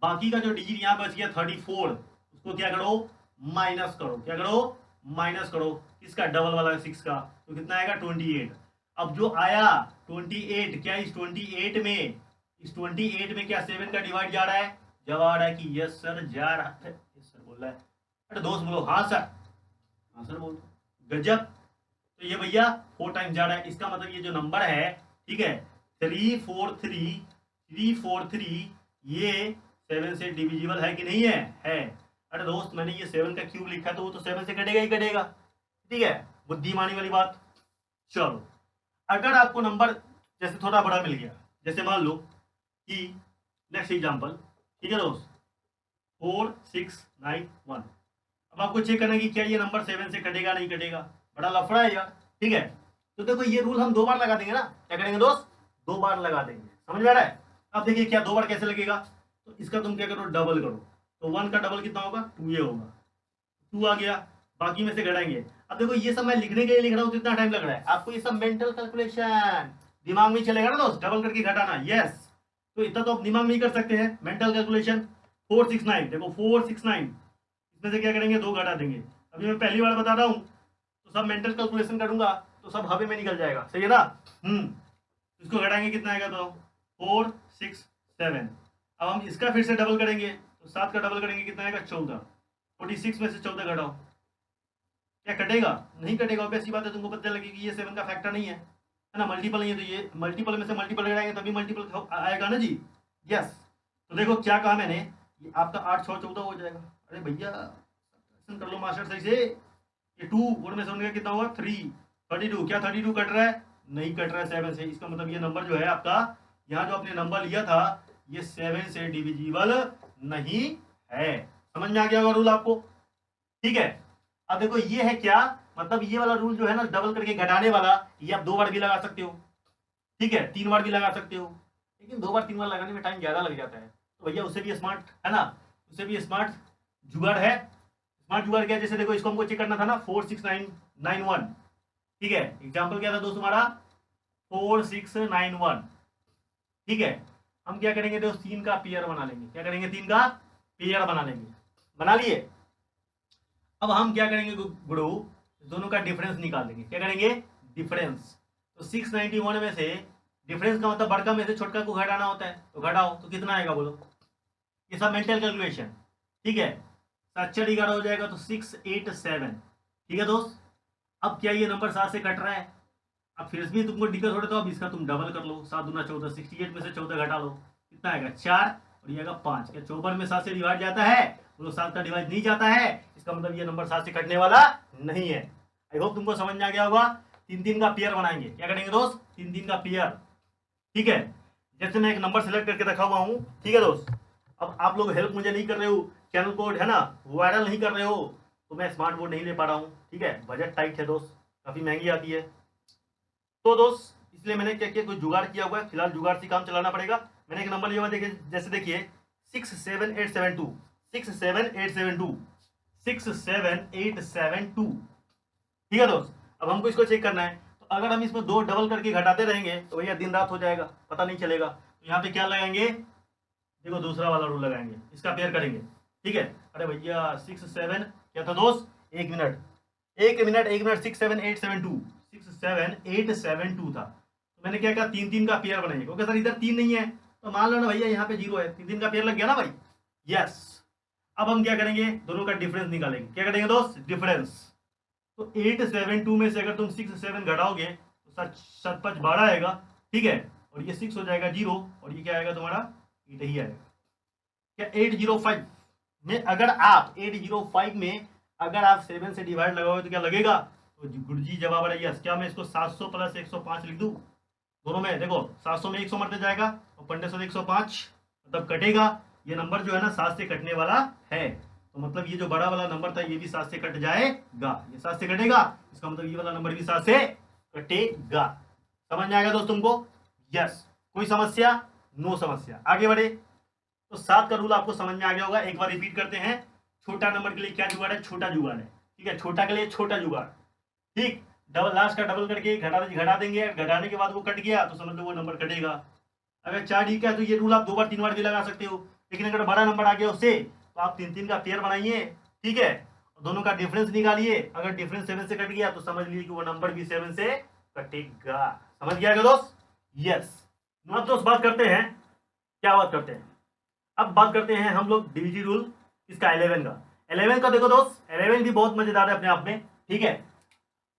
A: बाकी का जो डिजिट यहाँ बच गया 34, उसको क्या करो, माइनस करो, क्या करो, माइनस करो, किसका, डबल वाला 6 का, तो कितना आएगा 28। अब जो आया 28, क्या इस 28 में, इस 28 में क्या 7 का डिवाइड जा रहा है, जवाब आ रहा है कि यस सर जा रहा है, यस सर बोल रहा है, अरे दोस्त बोलो हाँ सर, हाँ सर बोल, गजब। तो ये भैया 4 टाइम जा रहा है, इसका मतलब ये जो नंबर है, ठीक है, 343 ये 7 से डिविजिबल है कि नहीं है। अरे दोस्त मैंने ये 7 का क्यूब लिखा तो वो तो 7 से कटेगा ही कटेगा, ठीक है, बुद्धिमानी वाली बात। चलो अगर आपको नंबर जैसे थोड़ा बड़ा मिल गया, जैसे मान लो कि नेक्स्ट एग्जांपल, ठीक है दोस्त, 4691, अब आपको चेक करना है कि क्या ये नंबर 7 से कटेगा नहीं कटेगा, बड़ा लफड़ा है यार, ठीक है। तो देखो ये रूल हम 2 बार लगा देंगे ना, क्या करेंगे दोस्त, 2 बार लगा देंगे, समझ में आ रहा है। अब देखिए क्या 2 बार कैसे लगेगा, तो इसका तुम क्या करो, डबल करो, तो 1 का डबल कितना होगा, 2 ये होगा, 2 आ गया, बाकी में से घटाएंगे। अब देखो ये सब मैं लिखने के लिए लिख रहा हूँ, कितना टाइम लग रहा है आपको, ये सब मेंटल कैलकुलेशन दिमाग में चलेगा ना दोस्त, डबल करके घटाना, यस। तो इतना तो आप दिमाग में ही कर सकते हैं, मेंटल कैलकुलेशन। 469 देखो 469, इसमें से क्या करेंगे, 2 घटा देंगे। अभी मैं पहली बार बता रहा हूँ तो सब मेंटल कैलकुलेशन करूंगा तो सब हवे में निकल जाएगा, सही है ना। इसको घटाएंगे कितना आएगा, तो 467। अब हम इसका फिर से डबल करेंगे, तो 7 का डबल करेंगे कितना आएगा, 14। 46 में से 14 घटाओ, क्या कटेगा, नहीं कटेगा, ऑब्वियस बात है, तुमको पता लगेगी ये 7 का फैक्टर नहीं है ना, मल्टीपल नहीं है, तो ये मल्टीपल में से मल्टीपल घटाएंगे तभी मल्टीपल आएगा ना जी, यस। तो देखो क्या कहा मैंने, ये आपका 8 6 14 हो जाएगा। अरे भैया कर लो मास्टर सही से, ये 2 और में से उनका कितना हुआ 3, 32, क्या 32 कट रहा है, नहीं कट रहा है 7 से, इसका मतलब ये नंबर जो है आपका, यहाँ जो आपने नंबर लिया था ये 7 से डिविजिबल नहीं है। समझ में आ गया होगा रूल आपको, ठीक है। अब देखो ये है क्या, मतलब ये वाला रूल जो है ना डबल करके घटाने वाला, ये आप 2 बार भी लगा सकते हो, ठीक है, 3 बार भी लगा सकते हो, लेकिन 2 बार 3 बार लगाने में टाइम ज्यादा लग जाता है, तो भैया उससे भी स्मार्ट है ना, उससे भी स्मार्ट जुगाड़ है। स्मार्ट जुगाड़ क्या है, जैसे देखो इसको हमको चेक करना था ना 46991, ठीक है। एग्जाम्पल क्या था दोस्त तुम्हारा 4691, ठीक है। हम क्या करेंगे दोस्त, 3 का पेयर बना लेंगे। क्या करेंगे, 3 का पेयर बना लेंगे। बना लिए। अब हम क्या करेंगे गुरु, दोनों का डिफरेंस निकाल लेंगे। क्या करेंगे, डिफरेंस। तो 691 में से डिफरेंस का मतलब बड़का में से छोटका को घटाना होता है, तो घटाओ तो कितना आएगा बोलो। ये सब मेंटल कैलकुलेशन, ठीक है। 7 हो जाएगा तो 687, ठीक है दोस्त। अब क्या ये नंबर 7 से कट रहा है, अब फिर भी तुमको दिक्कत हो रहा है तो अब इसका तुम डबल कर लो। 7 दूना 14, 68 में से 14 घटा लो, कितना आएगा 4, और ये आएगा 5। क्या 54 में 7 से डिवाइड जाता है, बोलो 7 का डिवाइड नहीं जाता है, इसका मतलब ये नंबर 7 से कटने वाला नहीं है। आई होप तुमको समझ में आ गया होगा। 3-3 का पेयर बनाएंगे। क्या करेंगे दोस्त, 3-3 का पेयर, ठीक है। जैसे मैं एक नंबर सेलेक्ट करके रखा हुआ हूँ, ठीक है दोस्त। अब आप लोग हेल्प मुझे नहीं कर रहे हो, चैनल को है ना वायरल नहीं कर रहे हो, तो मैं स्मार्ट बोर्ड नहीं ले पा रहा हूँ, ठीक है। बजट टाइट है दोस्त, काफ़ी महंगी आती है। तो दोस्त इसलिए मैंने क्या किया, कोई जुगाड़ किया हुआ है, फिलहाल जुगाड़ से काम चलाना पड़ेगा। मैंने एक नंबर लिया हुआ, देखिए जैसे देखिए 67872, 67872, 67872, ठीक है दोस्त। अब हमको इसको चेक करना है, तो अगर हम इसमें 2 डबल करके घटाते रहेंगे तो भैया दिन रात हो जाएगा, पता नहीं चलेगा। तो यहाँ पे क्या लगाएंगे, देखो दूसरा वाला रूल लगाएंगे, इसका पेयर करेंगे, ठीक है। अरे भैया 67 क्या था दोस्त, 1 मिनट 67872, 67872 था। तो मैंने क्या कहा, 3-3 का पेयर बनाइए, क्योंकि सर इधर 3 नहीं है, तो मान लो ना भैया यहाँ पे 0 है, 3-3 का पेयर लग गया ना भाई, यस। अब हम क्या करेंगे, दोनों का डिफरेंस निकालेंगे। क्या करेंगे दोस्त, डिफरेंस। तो 872 में से अगर तुम 67 घटाओगे तो 7-5 12 आएगा, ठीक है। और ये 6 हो जाएगा 0, और ये क्या आएगा तुम्हारा 8 ही आएगा। क्या 805 में अगर आप 805 में अगर आप 7 से डिवाइड लगाओगे तो क्या लगेगा, तो गुरुजी जवाब आ रहा है यस। क्या मैं इसको 700 + 105 लिख दूं, दोनों में देखो 700 में 100 मरते जाएगा और 1500 से 105 मतलब कटेगा। ये नंबर जो है ना 7 से कटने वाला है, तो मतलब ये जो बड़ा वाला नंबर था ये भी 7 से कट जाएगा, ये 7 से कटेगा, इसका मतलब ये वाला नंबर भी 7 से कटेगा। समझ में आएगा दोस्त तुमको, यस। कोई समस्या, नो समस्या, आगे बढ़े। तो 7 का रूल आपको समझ में आ गया होगा, एक बार रिपीट करते हैं। छोटा नंबर के लिए क्या जुगाड़ है, छोटा जुगाड़ है, ठीक है। छोटा के लिए छोटा जुगाड़, ठीक। डबल लास्ट का डबल करके घटा देंगे, घटाने के बाद वो कट गया तो समझ लो वो नंबर कटेगा। अगर 4 डी का है तो ये रूल आप 2 बार 3 बार भी लगा सकते हो, लेकिन अगर बड़ा नंबर आ गया उससे तो आप 3-3 का पेयर बनाइए, ठीक है। दोनों का डिफरेंस निकालिए, अगर डिफरेंस 7 से कट गया तो समझ लीजिए कि वो नंबर भी 7 से कटेगा। समझ गया क्या दोस्त, यस। अब दोस्त बात करते हैं, क्या बात करते हैं, अब बात करते हैं हम लोग डिविजन रूल इसका 11 का। 11 का देखो दोस्त, 11 भी बहुत मजेदार है अपने आप में, ठीक है।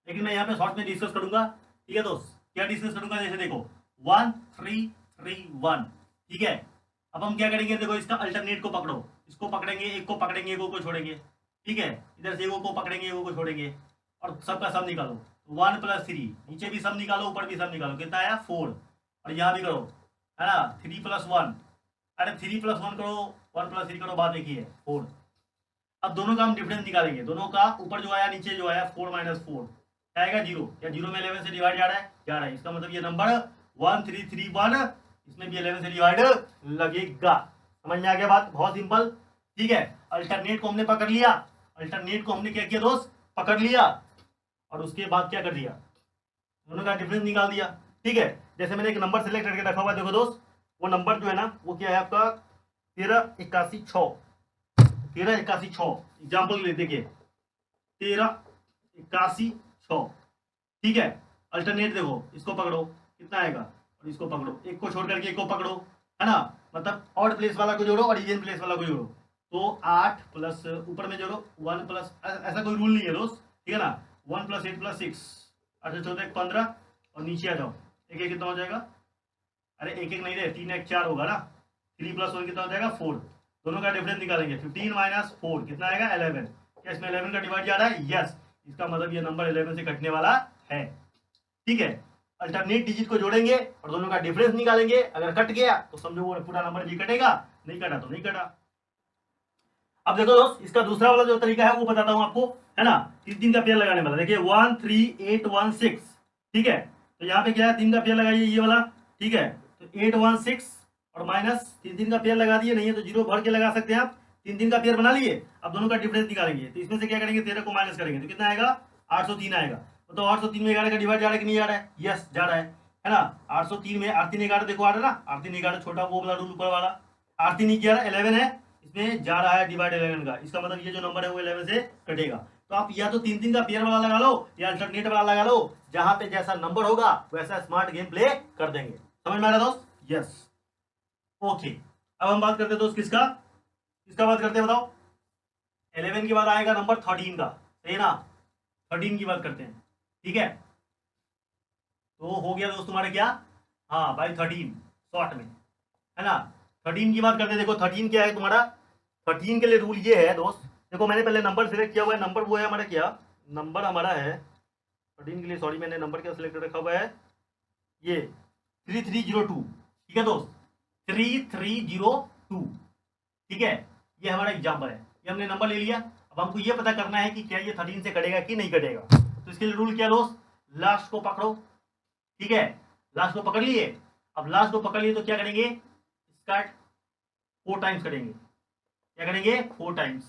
A: लेकिन मैं यहाँ पे शॉर्ट में डिस्कस करूंगा, ठीक है दोस्त। क्या डिस्कस करूंगा, जैसे देखो 1 3 3 1, ठीक है। अब हम क्या करेंगे, देखो इसका अल्टरनेट को पकड़ो, इसको पकड़ेंगे, एक को पकड़ेंगे, एक को छोड़ेंगे, ठीक है। इधर से एक को पकड़ेंगे, एक को छोड़ेंगे, और सबका सब निकालो। 1 + 3, नीचे भी सब निकालो, ऊपर भी सब निकालो, कितना आया 4, और यहाँ भी करो, है ना 3 + 1, अरे 3 + 1 करो, 1 + 3 करो, बात एक ही है 4। अब दोनों का हम डिफरेंस निकालेंगे, दोनों का ऊपर जो आया नीचे जो आया 4 - 4 क्या आएगा 0। क्या 0 में 11 से डिवाइड जा रहा है, इसका मतलब ये नंबर 1331 इसमें भी 11 से डिवाइड लगेगा। समझ में आ गया बात, बहुत सिंपल, ठीक है। अल्टरनेट को हमने पकड़ लिया, अल्टरनेट को हमने क्या किया दोस्त, पकड़ लिया, और उसके बाद क्या कर दिया, दोनों का डिफरेंस निकाल दिया, ठीक है। जैसे मैंने एक नंबर सेलेक्ट करके रखा हुआ है, देखो दोस्त वो नंबर जो है ना वो क्या है आपका 1381 6 एग्जाम्पल ले, देखिए 1381 6, ठीक है। अल्टरनेट देखो, इसको पकड़ो कितना आएगा, और इसको पकड़ो, एक को छोड़ करके एक को पकड़ो, है ना, मतलब ऑड प्लेस वाला को जोड़ो और इवन प्लेस वाला को जोड़ो, तो 8 प्लस ऊपर में जोड़ो 1 प्लस, ऐसा कोई रूल नहीं है दोस्त, ठीक है ना। 1 + 8 + 6 8 से 14 15, और नीचे आ जाओ, एक एक कितना हो जाएगा, अरे एक एक नहीं रहे, 3 1 4 होगा ना, 3 + 1 कितना हो जाएगा 4। दोनों का डिफरेंस निकालेंगे, 15 - 4 कितना आएगा 11। क्या इसमें 11 का डिवाइड जा रहा है, यस। इसका मतलब ये नंबर 11 से कटने वाला है, ठीक है। अल्टरनेट डिजिट को जोड़ेंगे और दोनों का डिफरेंस निकालेंगे, अगर कट गया तो समझो वो पूरा नंबर जी कटेगा, नहीं कटा तो नहीं कटा। अब देखो दोस्त इसका दूसरा वाला जो तरीका है वो बताता हूं आपको, है ना। 3-3 का पेयर लगाने वाला, देखिए 1 3 8 1 6, ठीक है। तो यहाँ पे क्या है, 3 का पेयर लगाइए ये वाला, ठीक है। तो 8 1 6 और माइनस 3-3 का पेयर लगा दिए, नहीं है तो 0 भर के लगा सकते हैं आप, तीन तीन का पेयर बना लिए। अब दोनों का डिफरेंस निकालेंगे, तो इसमें से क्या करेंगे, 13 को माइनस करेंगे तो कितना आएगा, 803 आएगा। तो 803 में 11 का डिवाइड जा रहा है कि नहीं जा रहा है, यस जा रहा है ना। 803 में 8 3 11 देखो आ रहा है ना, 8 3 11 छोटा वो वाला रूल ऊपर वाला, 8 3 11 11 है, इसमें जा रहा है डिवाइड 11 का, इसका मतलब ये जो नंबर है वो 11 से कटेगा। तो आप या तो तीन तीन का पेयर वाला लगा लो या अल्टरनेट वाला लगा लो, जहां पे जैसा नंबर होगा वैसा स्मार्ट गेम प्ले कर देंगे। समझ में आ रहा दोस्त, यस ओके। अब हम बात करते हैं दोस्त किसका किसका बात करते हैं बताओ। 11 के बाद आएगा नंबर 13 का, सही है ना, 13 की बात करते हैं, ठीक है। तो हो गया दोस्त तुम्हारे क्या, हाँ भाई 13 शॉर्ट में, है ना। 13 की बात करते हैं, देखो 13 क्या है तुम्हारा। 13 के लिए रूल ये है दोस्त, देखो मैंने पहले नंबर सिलेक्ट किया हुआ है, नंबर वो है हमारा क्या, नंबर हमारा है 13 के लिए, सॉरी मैंने नंबर क्या सिलेक्ट रखा हुआ है, ये 3302, ठीक है दोस्त, 3302, ठीक है। ये हमारा एग्जाम्पल है, ये हमने नंबर ले लिया। अब हमको ये पता करना है कि क्या ये 13 से कटेगा कि नहीं कटेगा। तो इसके लिए रूल क्या दोस्त, लास्ट को पकड़ो, ठीक है, लास्ट को पकड़ लिए। अब लास्ट को पकड़ लिए तो क्या करेंगे, इसका 4 टाइम्स करेंगे, क्या करेंगे 4 टाइम्स,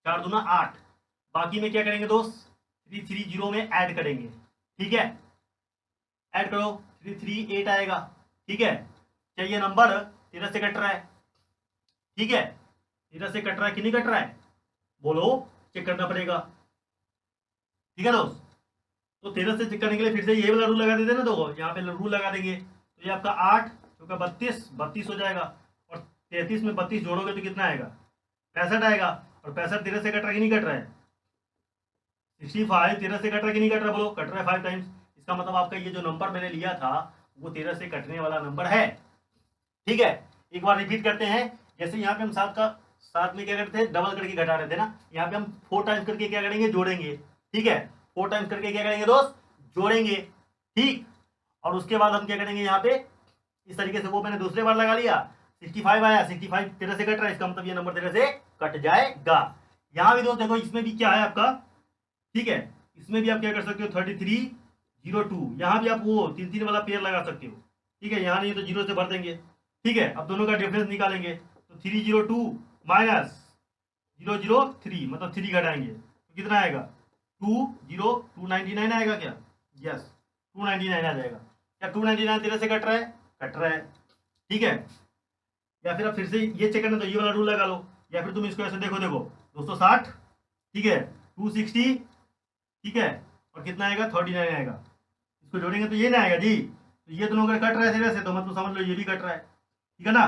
A: 4 दूना 8, बाकी में क्या करेंगे दोस्त 330 में ऐड करेंगे, ठीक है, ऐड करो 338 आएगा, ठीक है। चाहिए नंबर 13 से कट रहा है, ठीक है, 13 से कट रहा है कि नहीं कट रहा है, बोलो, चेक करना पड़ेगा, ठीक है दोस्त। तो 13 से चेक करने के लिए फिर से ये वाला रूल लगा देते ना, तो यहाँ पे रूल लगा देंगे, तो ये आपका 8 क्योंकि 32 हो जाएगा, और 33 में 32 जोड़ोगे तो कितना आएगा 65 आएगा, और 65 13 से कट रहा है कि नहीं कट रहा है, 65 13 से कट रहा है कि नहीं कट रहा, बोलो कट रहा है 5 टाइम्स। इसका मतलब आपका ये जो नंबर मैंने लिया था वो 13 से कटने वाला नंबर है, ठीक है। एक बार रिपीट करते हैं, जैसे यहाँ पे हम साथ में क्या करते थे, डबल करके घटा रहे थे ना, यहाँ पे हम 4 टाइम्स करके क्या करेंगे, जोड़ेंगे, ठीक है, 4 टाइम्स करके क्या करेंगे दोस्त, जोड़ेंगे, ठीक। और उसके बाद हम क्या करेंगे, यहाँ पे इस तरीके से वो मैंने दूसरे बार लगा लिया, 65 आया, 65 13 से कट रहा है, इसका मतलब ये नंबर 13 से कट जाएगा। यहाँ भी दोस्त देखो इसमें भी क्या है आपका, ठीक है, इसमें भी आप क्या कर सकते हो 3302, यहाँ भी आप वो 3 3 वाला पेयर लगा सकते हो, ठीक है, यहाँ नहीं तो 0 से भर देंगे, ठीक है। अब दोनों का डिफरेंस निकालेंगे, तो 302 माइनस 003 मतलब 3 घटाएंगे तो कितना आएगा 299 आएगा क्या, यस 299 आ जाएगा। क्या 299 13 से कट रहा है, कट रहा है, ठीक है। या फिर आप फिर से ये चेक करना तो ये वाला रूल लगा लो, या फिर तुम इसको ऐसे देखो 260, ठीक है, 260, ठीक है, और कितना आएगा 39 आएगा, इसको जोड़ेंगे तो ये ना आएगा जी, तो ये दोनों का कट रहा है 13 से, तो मतलब समझ लो ये भी कट रहा है, ठीक है ना,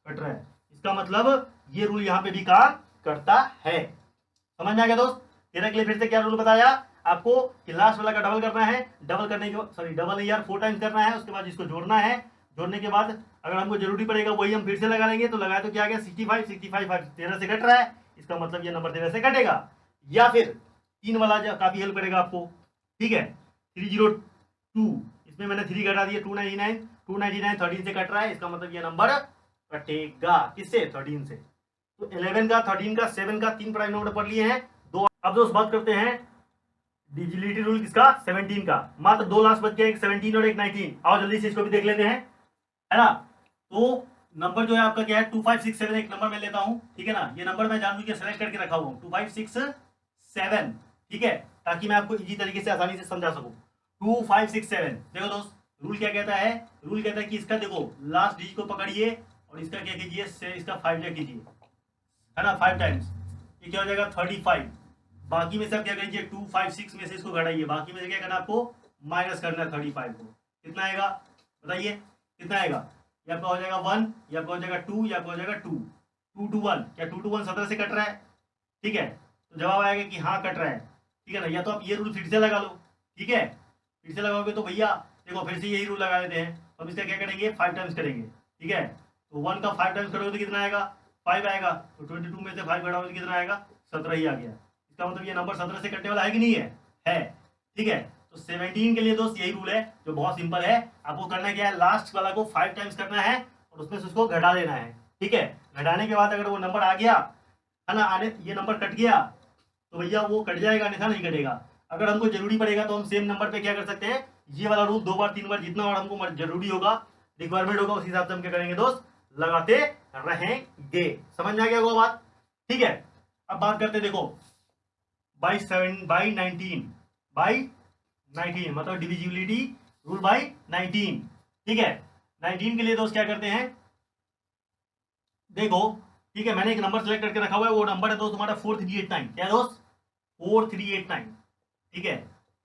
A: कट रहा है। इसका मतलब ये रूल यहाँ पे भी काम करता है, समझ में आ गया दोस्त। 13 के लिए फिर से क्या रूल बताया आपको कि लास्ट वाला का डबल करना है, डबल करने के सॉरी डबल नहीं यार 4 टाइम्स करना है, उसके बाद इसको जोड़ना है, जोड़ने के बाद अगर हमको जरूरी पड़ेगा वही हम फिर से लगा लेंगे, तो लगाए तो क्या आ गया 65 13 से कट रहा है, इसका मतलब ये नंबर 13 से कटेगा। या फिर 3 वाला काफी हेल्प करेगा आपको, ठीक है, 302, इसमें मैंने 3 घटा दिया, 299 13 से कट रहा है, इसका मतलब ये नंबर कटेगा किससे 13 से। तो 11 का 13 का 7 का 3 प्राइम नंबर पढ़ लिए हैं दो। अब दोस्त बात करते हैं डिजिलिटी रूल किसका 17 का, मात्र 2 लास्ट बच गए, एक 17 और एक 19, आओ जल्दी से इसको भी देख लेते हैं, है ना। तो नंबर जो है आपका क्या है 2567, एक नंबर मैं लेता हूं, ठीक है ना, ये नंबर मैं जानबूझ के सेलेक्ट करके रखा हुआ हूं 2567, ठीक है, ताकि मैं आपको इजी तरीके से आसानी से समझा सकूं। 2567 देखो दोस्त रूल क्या कहता है, रूल कहता है कि इसका देखो लास्ट डिजिट को पकड़िए और इसका क्या कीजिए, इसका 5 ले कीजिए, है ना, 5 टाइम्स, ये क्या हो जाएगा 35, बाकी में से आप क्या करिए 256 में से इसको घटाइए, बाकी में से क्या करना आपको माइनस करना है 35 को, कितना आएगा बताइए कितना आएगा, ये आपका हो जाएगा 1, ये आपका हो जाएगा 2, ये आपका हो जाएगा 2, 2 to 1, क्या 2 to 1 17 से कट रहा है, ठीक है, तो जवाब आएगा कि हाँ कट रहा है, ठीक है ना। या तो आप ये रूल फिर से लगा लो, ठीक है, फिर से लगाओगे तो भैया देखो फिर से यही रूल लगा देते हैं, तो हम इसका क्या करेंगे 5 टाइम्स करेंगे, ठीक है, तो 1 का 5 टाइम्स करोगे तो कितना आएगा 5 आएगा, तो 22 में से 5 घटाओगे तो कितना आएगा 17 ही आ गया, इसका मतलब ये नंबर 17 से कटने वाला है कि नहीं है, ठीक है। तो 17 के लिए दोस्त यही रूल है जो बहुत सिंपल है, आपको करना क्या है लास्ट वाला को 5 टाइम्स करना है और उसमें से उसको घटा देना है, ठीक है। घटाने के बाद अगर वो नंबर आ गया है ना, आने ये नंबर कट गया तो भैया वो कट जाएगा, अन्यथा नहीं कटेगा। अगर हमको जरूरी पड़ेगा तो हम सेम नंबर पे क्या कर सकते हैं, ये वाला रूल 2 बार 3 बार जितना बार हमको जरूरी होगा रिक्वायरमेंट होगा उस हिसाब से हम क्या करेंगे दोस्त लगाते रहेंगे, समझ में आ गया वो बात। ठीक है, अब बात करते हैं, देखो बाई 19 मतलब डिविजिबिलिटी रूल बाई 19। ठीक है, 19 के लिए दोस्त क्या करते हैं, देखो ठीक है, मैंने एक नंबर सेलेक्ट करके रखा हुआ है, वो नंबर है दोस्त तुम्हारा 4389। क्या है दोस्त, 4389। ठीक है,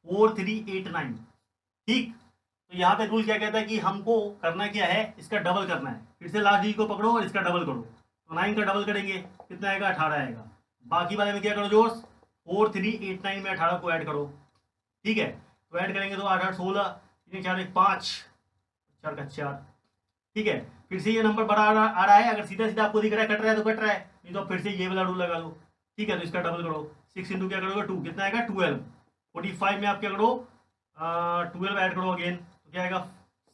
A: 4389। ठीक, तो यहाँ पे रूल क्या कहता है कि हमको करना क्या है, इसका डबल करना है। फिर से लास्ट डी को पकड़ो और इसका डबल करो, तो 9 का डबल करेंगे कितना आएगा, 18 आएगा। बाकी वाले में क्या करो जोश, 4389 में 18 को ऐड करो। ठीक है, तो ऐड करेंगे तो 8 8 16, 3 4 1 5, 4 का 4। ठीक है, फिर से ये नंबर बड़ा आ रहा है, अगर सीधा सीधा आपको दिख रहा है कट रहा है तो कट रहा है, नहीं तो फिर से ये वाला रूल लगा लो। ठीक है, तो इसका डबल करो, 6 इंटू क्या करोगे 2, कितना आएगा 12। 45 में आप क्या करो, 12 ऐड करो अगेन, तो क्या आएगा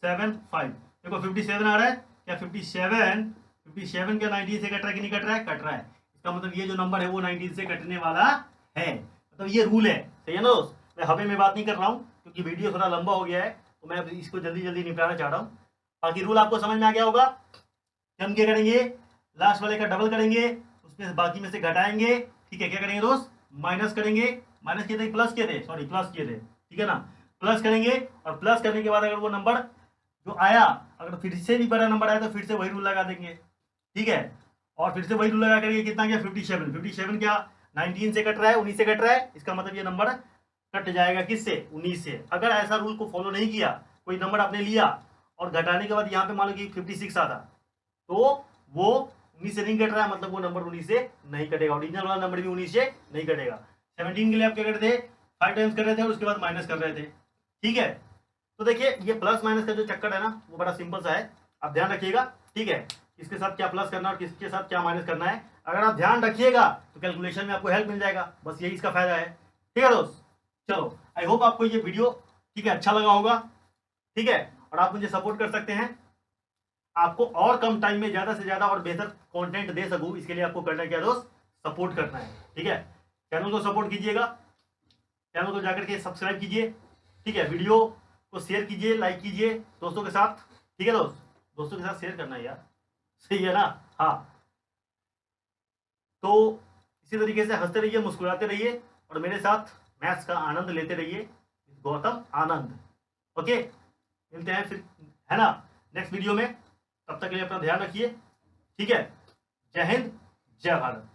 A: 7 5। देखो 57 आ रहा है, क्या 57 क्या 19 से कट रहा है कि नहीं कट रहा है, कट रहा है। इसका मतलब ये जो नंबर है वो 19 से कटने वाला है, मतलब ये रूल है। सही है ना दोस्त, मैं हवे में बात नहीं कर रहा हूँ क्योंकि वीडियो थोड़ा लंबा हो गया है, तो मैं इसको जल्दी जल्दी निपटाना चाह रहा हूँ। बाकी रूल आपको समझ में आ गया होगा। हम क्या करेंगे, लास्ट वाले का डबल करेंगे, उसमें बाकी में से घटाएंगे। ठीक है, क्या करेंगे दोस्त, माइनस करेंगे, माइनस किए थे प्लस किए थे, सॉरी प्लस किए थे। ठीक है ना, प्लस करेंगे, और प्लस करने के बाद अगर वो नंबर जो आया, अगर फिर से भी बड़ा नंबर आया तो फिर से वही रूल लगा देंगे। ठीक है, और फिर से वही रूल लगा करेंगे, कितना गया 57। 57 क्या 19 से कट रहा है, 19 से कट रहा है, इसका मतलब ये नंबर कट जाएगा किससे, 19 से। अगर ऐसा रूल को फॉलो नहीं किया, कोई नंबर आपने लिया और घटाने के बाद यहाँ पे मान लो कि 56 आता, तो वो 19 से नहीं कट रहा है, मतलब वो नंबर 19 से नहीं कटेगा, ओरिजिनल वाला नंबर भी 19 से नहीं कटेगा। 17 के लिए आप क्या करते थे, 5 टाइम्स कर रहे थे और उसके बाद माइनस कर रहे थे। ठीक है, तो देखिए ये प्लस माइनस का जो चक्कर है ना, वो बड़ा सिंपल सा है, आप ध्यान रखिएगा। ठीक है, किसके साथ क्या प्लस करना है और किसके साथ क्या माइनस करना है, अगर आप ध्यान रखिएगा तो कैलकुलेशन में आपको हेल्प मिल जाएगा, बस यही इसका फायदा है। ठीक है दोस्त, चलो आई होप आपको ये वीडियो ठीक है अच्छा लगा होगा। ठीक है, और आप मुझे सपोर्ट कर सकते हैं, आपको और कम टाइम में ज्यादा से ज्यादा और बेहतर कंटेंट दे सकूं, इसके लिए आपको करना क्या दोस्त, सपोर्ट करना है। ठीक है, चैनल को सपोर्ट कीजिएगा, चैनल को जाकर के सब्सक्राइब कीजिए। ठीक है, वीडियो को शेयर कीजिए, लाइक कीजिए दोस्तों के साथ। ठीक है दोस्त, दोस्तों के साथ शेयर करना है यार, सही है ना। हाँ, तो इसी तरीके से हंसते रहिए, मुस्कुराते रहिए और मेरे साथ मैथ्स का आनंद लेते रहिए। गौतम आनंद। ओके, मिलते हैं फिर, है ना, नेक्स्ट वीडियो में। तब तक के लिए अपना ध्यान रखिए। ठीक है, जय हिंद, जय भारत।